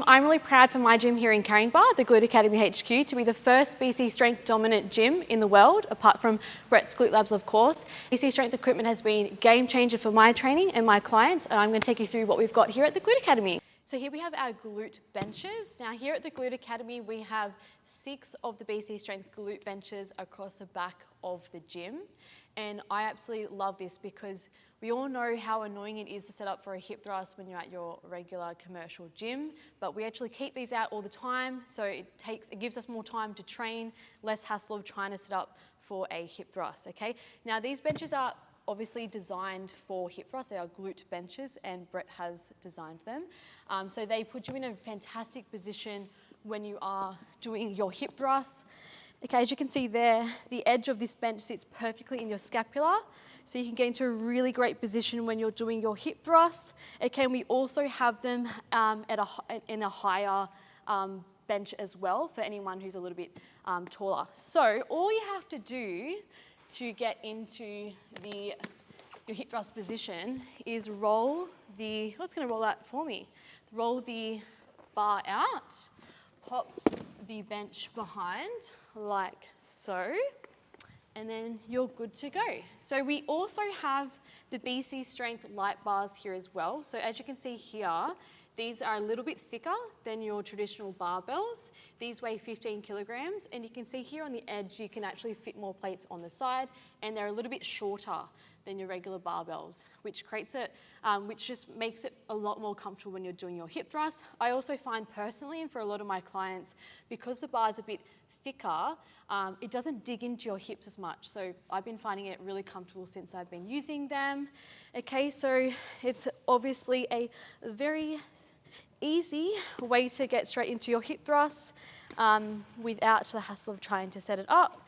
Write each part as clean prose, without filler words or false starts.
I'm really proud for my gym here in Caringbah, the Glute Academy HQ, to be the first BC Strength dominant gym in the world, apart from Bret's Glute Labs, of course. BC Strength equipment has been a game changer for my training and my clients, and I'm going to take you through what we've got here at the Glute Academy. So here we have our glute benches. Now here at the Glute Academy, we have 6 of the BC Strength glute benches across the back of the gym. And I absolutely love this because we all know how annoying it is to set up for a hip thrust when you're at your regular commercial gym, but we actually keep these out all the time, so it gives us more time to train, less hassle of trying to set up for a hip thrust, okay? Now these benches are obviously designed for hip thrusts. They are glute benches, and Bret has designed them. So they put you in a fantastic position when you are doing your hip thrusts. Okay, as you can see there, the edge of this bench sits perfectly in your scapula, so you can get into a really great position when you're doing your hip thrusts. Okay, and we also have them in a higher bench as well for anyone who's a little bit taller. So all you have to do to get into your hip thrust position is roll what's going to roll that for me? Roll the bar out, pop the bench behind like so, and then you're good to go. So we also have the BC Strength light bars here as well. So as you can see here, these are a little bit thicker than your traditional barbells. These weigh 15 kilograms, and you can see here on the edge, you can actually fit more plates on the side, and they're a little bit shorter than your regular barbells, which just makes it a lot more comfortable when you're doing your hip thrust. I also find personally, and for a lot of my clients, because the bar's a bit thicker, it doesn't dig into your hips as much. So I've been finding it really comfortable since I've been using them. Okay, so it's obviously a very easy way to get straight into your hip thrusts without the hassle of trying to set it up.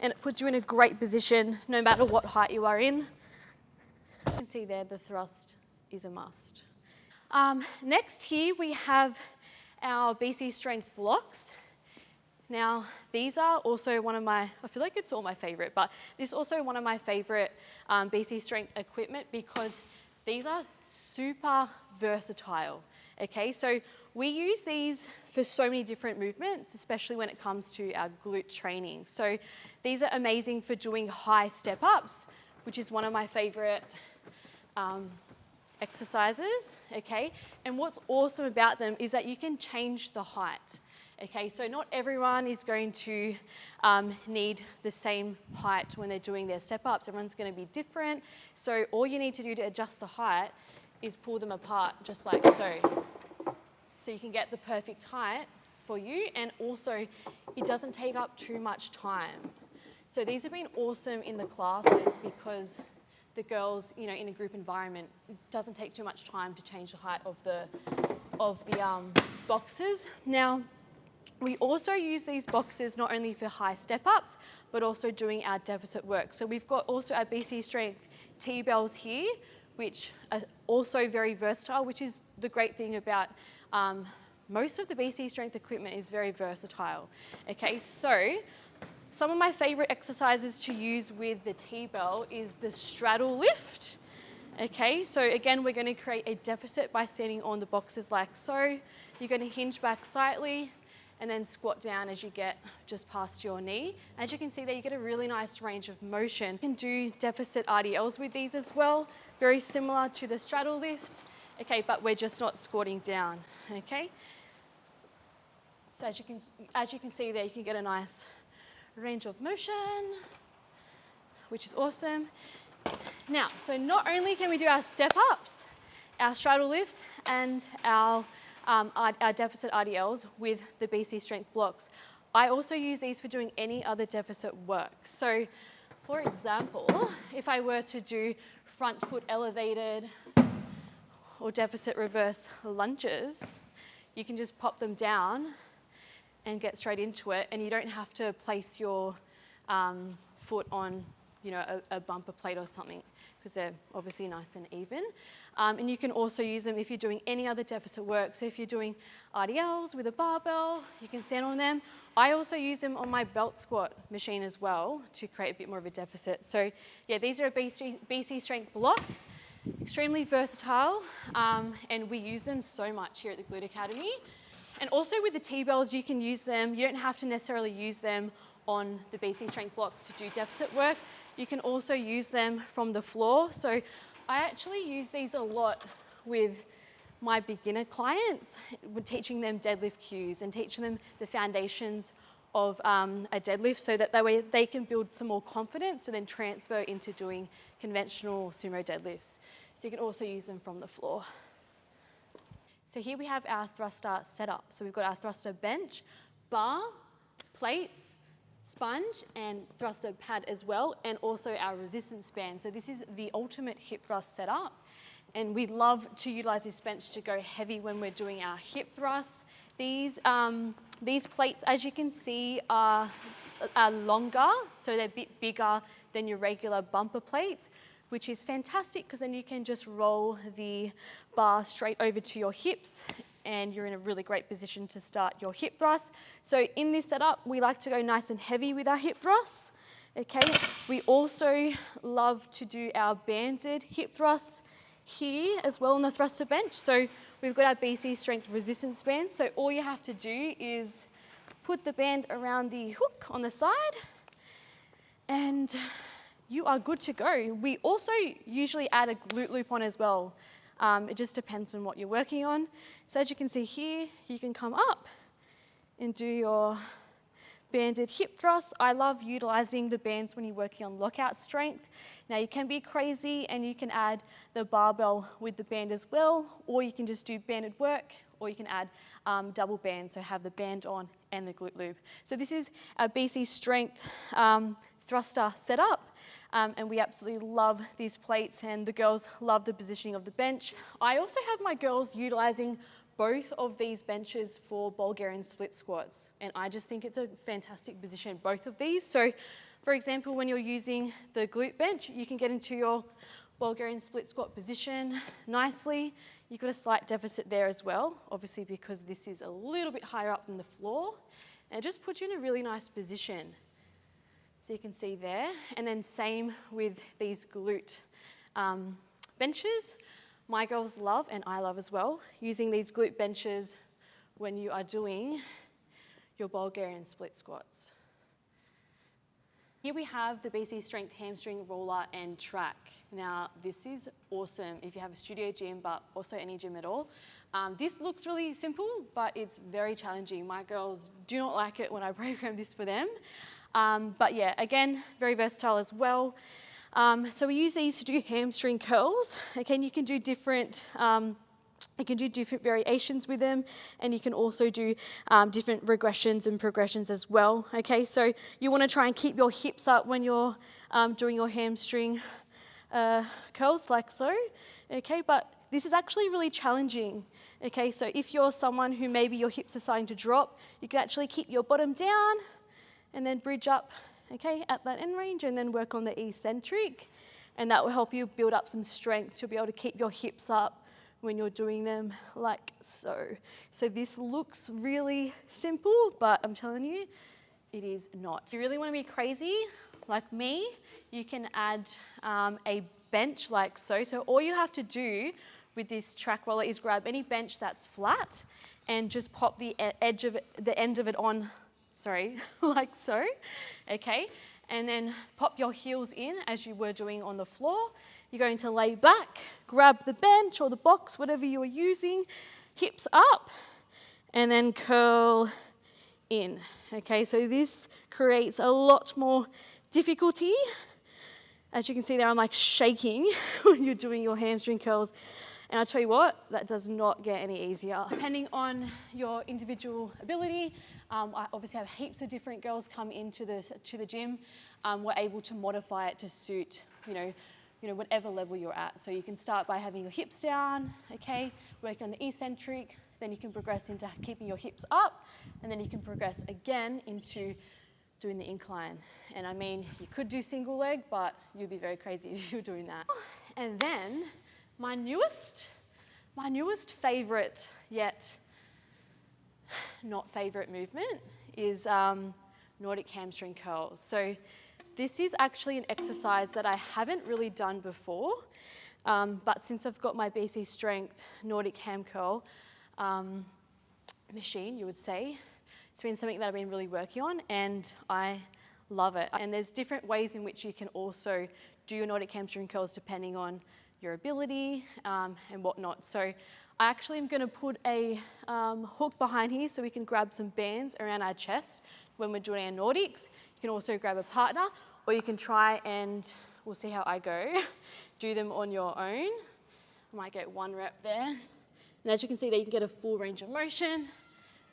And it puts you in a great position no matter what height you are in. You can see there the thrust is a must. Next here we have our BC Strength blocks. Now these are also one of my, I feel like it's all my favorite, but this is also one of my favorite BC Strength equipment because these are super versatile. Okay, so we use these for so many different movements, especially when it comes to our glute training. So these are amazing for doing high step ups, which is one of my favorite exercises, okay? And what's awesome about them is that you can change the height, okay? So not everyone is going to need the same height when they're doing their step ups. Everyone's gonna be different. So all you need to do to adjust the height is pull them apart just like so. So you can get the perfect height for you, and also it doesn't take up too much time. So these have been awesome in the classes because the girls, you know, in a group environment, it doesn't take too much time to change the height of the boxes. Now, we also use these boxes not only for high step ups, but also doing our deficit work. So we've got also our BC Strength T-bells here, which are also very versatile, which is the great thing about most of the BC Strength equipment is very versatile. Okay, so some of my favorite exercises to use with the T-bell is the straddle lift. Okay, so again, we're going to create a deficit by standing on the boxes like so. You're going to hinge back slightly and then squat down as you get just past your knee. As you can see there, you get a really nice range of motion. You can do deficit RDLs with these as well, very similar to the straddle lift. Okay, but we're just not squatting down, okay? So as you can see there, you can get a nice range of motion, which is awesome. Now, so not only can we do our step ups, our straddle lift, and our deficit RDLs with the BC Strength blocks, I also use these for doing any other deficit work. So, for example, if I were to do front foot elevated or deficit reverse lunges, you can just pop them down and get straight into it, and you don't have to place your foot on, you know, a bumper plate or something, because they're obviously nice and even. And you can also use them if you're doing any other deficit work. So if you're doing RDLs with a barbell, you can stand on them. I also use them on my belt squat machine as well to create a bit more of a deficit. So yeah, these are BC Strength blocks. Extremely versatile, and we use them so much here at the Glute Academy. And also with the T-bells, you can use them. You don't have to necessarily use them on the BC strength blocks to do deficit work. You can also use them from the floor. So I actually use these a lot with my beginner clients, teaching them deadlift cues and teaching them the foundations of a deadlift, so that way they can build some more confidence to then transfer into doing conventional sumo deadlifts. So you can also use them from the floor. So here we have our thruster setup. So we've got our thruster bench, bar, plates, sponge, and thruster pad as well, and also our resistance band. So this is the ultimate hip thrust setup. And we love to utilize this bench to go heavy when we're doing our hip thrusts. These plates, as you can see, are longer, so they're a bit bigger than your regular bumper plates, which is fantastic because then you can just roll the bar straight over to your hips and you're in a really great position to start your hip thrust. So in this setup, we like to go nice and heavy with our hip thrusts. Okay, we also love to do our banded hip thrusts here as well on the thruster bench. So we've got our BC strength resistance band. So all you have to do is put the band around the hook on the side and you are good to go. We also usually add a glute loop on as well. It just depends on what you're working on. So as you can see here, you can come up and do your banded hip thrust. I love utilizing the bands when you're working on lockout strength. Now you can be crazy and you can add the barbell with the band as well, or you can just do banded work, or you can add double band, so have the band on and the glute loop. So this is our BC strength thruster setup. And we absolutely love these plates, and the girls love the positioning of the bench. I also have my girls utilizing both of these benches for Bulgarian split squats, and I just think it's a fantastic position, both of these. So for example, when you're using the glute bench, you can get into your Bulgarian split squat position nicely. You've got a slight deficit there as well, obviously because this is a little bit higher up than the floor, and it just puts you in a really nice position. So you can see there, and then same with these glute benches. My girls love, and I love as well, using these glute benches when you are doing your Bulgarian split squats. Here we have the BC Strength Hamstring Roller and Track. Now this is awesome if you have a studio gym, but also any gym at all. This looks really simple, but it's very challenging. My girls do not like it when I program this for them. But yeah, again, very versatile as well. So we use these to do hamstring curls. Again, you can do different variations with them, and you can also do different regressions and progressions as well. Okay, so you want to try and keep your hips up when you're doing your hamstring curls, like so. Okay, but this is actually really challenging. Okay, so if you're someone who maybe your hips are starting to drop, you can actually keep your bottom down and then bridge up, okay, at that end range, and then work on the eccentric, and that will help you build up some strength to be able to keep your hips up when you're doing them like so. So this looks really simple, but I'm telling you, it is not. If you really want to be crazy, like me, you can add a bench like so. So all you have to do with this track roller is grab any bench that's flat and just pop the end of it on, like so, okay? And then pop your heels in as you were doing on the floor. You're going to lay back, grab the bench or the box, whatever you're using, hips up, and then curl in, okay? So this creates a lot more difficulty. As you can see there, I'm like shaking when you're doing your hamstring curls. And I'll tell you what, that does not get any easier. Depending on your individual ability, I obviously have heaps of different girls come into the gym. We're able to modify it to suit, you know, whatever level you're at. So you can start by having your hips down, okay, working on the eccentric, then you can progress into keeping your hips up, and then you can progress again into doing the incline. And I mean, you could do single leg, but you'd be very crazy if you're doing that. And then, my newest favorite, yet not favorite movement is Nordic hamstring curls. So this is actually an exercise that I haven't really done before, but since I've got my BC Strength Nordic ham curl, machine, you would say. It's been something that I've been really working on, and I love it. And there's different ways in which you can also do your Nordic hamstring curls depending on your ability and whatnot. So I actually am going to put a hook behind here so we can grab some bands around our chest when we're doing our Nordics. You can also grab a partner, or you can try and, we'll see how I go, do them on your own. I might get 1 rep there. And as you can see there, you can get a full range of motion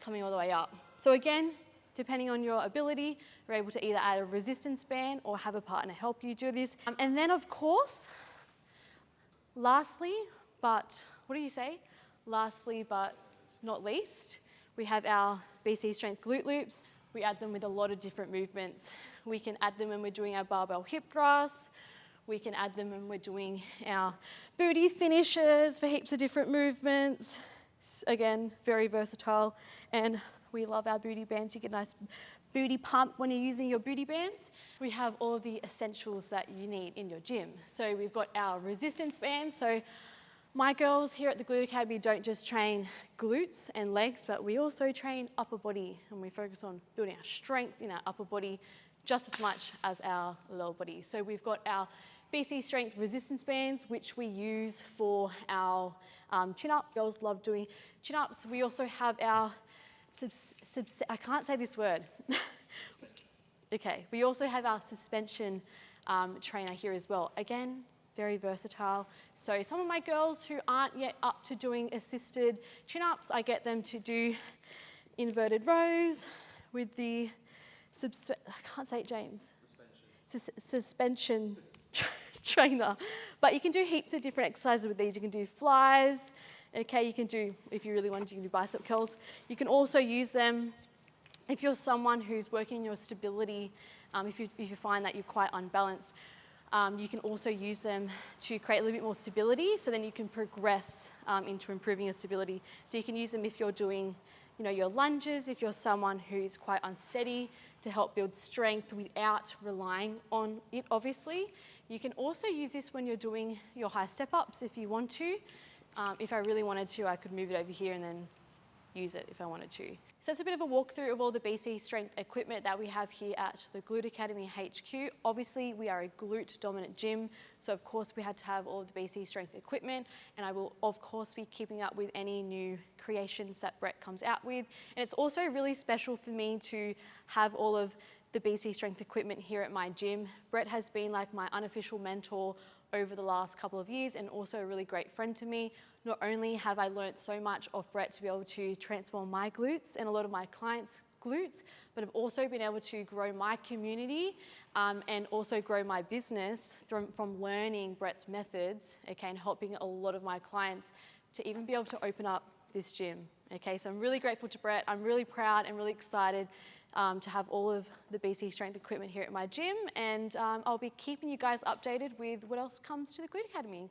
coming all the way up. So again, depending on your ability, you're able to either add a resistance band or have a partner help you do this. And then of course, lastly, but what do you say? Lastly, but not least, we have our BC Strength glute loops. We add them with a lot of different movements. We can add them when we're doing our barbell hip thrust. We can add them when we're doing our booty finishes for heaps of different movements. Again, very versatile, and we love our booty bands. You get a nice booty pump when you're using your booty bands. We have all of the essentials that you need in your gym. So we've got our resistance bands. So my girls here at the Glute Academy don't just train glutes and legs, but we also train upper body, and we focus on building our strength in our upper body just as much as our lower body. So we've got our BC Strength resistance bands, which we use for our chin-ups. Girls love doing chin-ups. We also have our, I can't say this word. Okay, we also have our suspension trainer here as well. Again, very versatile. So some of my girls who aren't yet up to doing assisted chin-ups, I get them to do inverted rows with the, I can't say it, James. Suspension trainer. But you can do heaps of different exercises with these. You can do flies. Okay, you can do, if you really want to, you can do bicep curls. You can also use them if you're someone who's working on your stability, if you find that you're quite unbalanced. You can also use them to create a little bit more stability, so then you can progress into improving your stability. So you can use them if you're doing, you know, your lunges, if you're someone who's quite unsteady, to help build strength without relying on it, obviously. You can also use this when you're doing your high step-ups if you want to. If I really wanted to, I could move it over here and then use it if I wanted to. So that's a bit of a walkthrough of all the BC Strength equipment that we have here at the Glute Academy HQ. Obviously, we are a glute dominant gym, so of course we had to have all of the BC Strength equipment, and I will of course be keeping up with any new creations that Bret comes out with. And it's also really special for me to have all of the BC Strength equipment here at my gym. Bret has been like my unofficial mentor over the last couple of years, and also a really great friend to me. Not only have I learnt so much of Bret to be able to transform my glutes and a lot of my clients' glutes, but I've also been able to grow my community and also grow my business from learning Bret's methods, okay, and helping a lot of my clients to even be able to open up this gym. Okay, so I'm really grateful to Bret. I'm really proud and really excited to have all of the BC Strength equipment here at my gym, and I'll be keeping you guys updated with what else comes to the Glute Academy.